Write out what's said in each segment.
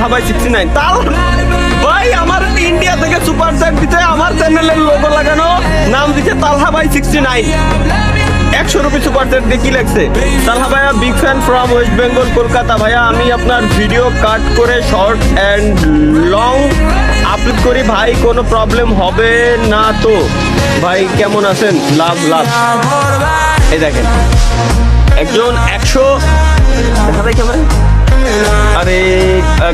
তালহা ভাই 69 তাল ভাই আমার ইন্ডিয়া থেকে সুপার চ্যাট দিতে আমার চ্যানেলের লোগো লাগানো নাম দিতে তালহা ভাই 69 100 সুপার চ্যাট দিয়ে কি লাগছে তালহা ভাইয়া big fan from West Bengal Kolkata ভাইয়া আমি আপনার ভিডিও কাট করে শর্ট অ্যান্ড লং আপলোড করি ভাই কোনো প্রবলেম হবে না তো ভাই কেমন আছেন লাভ লাভ এই দেখেন একজন 100 দেখা যায় কেমন আরে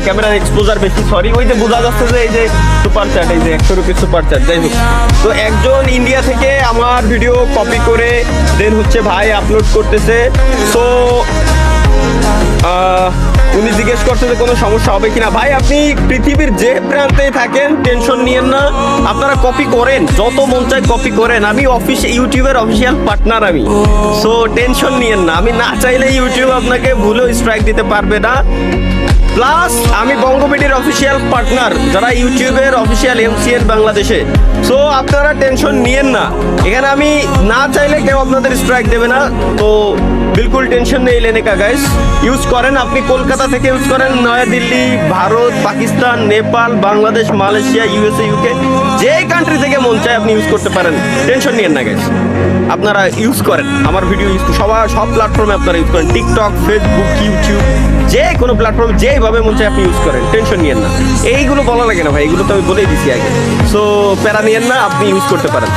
ক্যামেরার এক্সপোজার বেশি সরি ওই যে বোঝা যাচ্ছে যে এই যে সুপার চ্যাট এই যে 100 সুপার চ্যাট যাই হোক তো একজন ইন্ডিয়া থেকে আমার ভিডিও কপি করে দেন হচ্ছে ভাই আপলোড করতেছে সো উনি জিজ্ঞেস করছে যে কোনো সমস্যা হবে কিনা ভাই আপনি পৃথিবীর যে প্রান্তেই থাকেন টেনশন নিয়েন না আপনারা কপি করেন যত মন চায় কপি করেন আমি ইউটিউবের অফিসিয়াল পার্টনার আমি সো টেনশন নিয়েন না আমি না চাইলে ইউটিউব আপনাকে ভুলেও স্ট্রাইক দিতে পারবে না প্লাস আমি বঙ্গবিডির অফিসিয়াল পার্টনার যারা ইউটিউবের অফিসিয়াল এমসিএন বাংলাদেশে সো আপনারা টেনশন নিয়েন না এখানে আমি না চাইলে কেউ আপনাদের স্ট্রাইক দেবে না তো বিলকুল টেনশন নেই লেনে কা গাইস ইউজ করেন আপনি কলকাতা থেকে ইউজ করেন New Delhi Bharat Pakistan Nepal Bangladesh Malaysia USA UK যে কান্ট্রি থেকে মন চায় আপনি ইউজ করতে পারেন টেনশন নিয়েন না গাইস আপনারা ইউজ করেন আমার ভিডিও ইউজ সব প্ল্যাটফর্মে আপনারা ইউজ করেন টিকটক ফেসবুক ইউটিউব যে কোনো প্ল্যাটফর্মে যেভাবে মন চায় আপনি ইউজ করেন টেনশন নিয়েন না এইগুলো বলা লাগে না ভাই এগুলো তো আমি বলেই দিছি আগে সো প্যারা নিয়েন না আপনি ইউজ করতে পারেন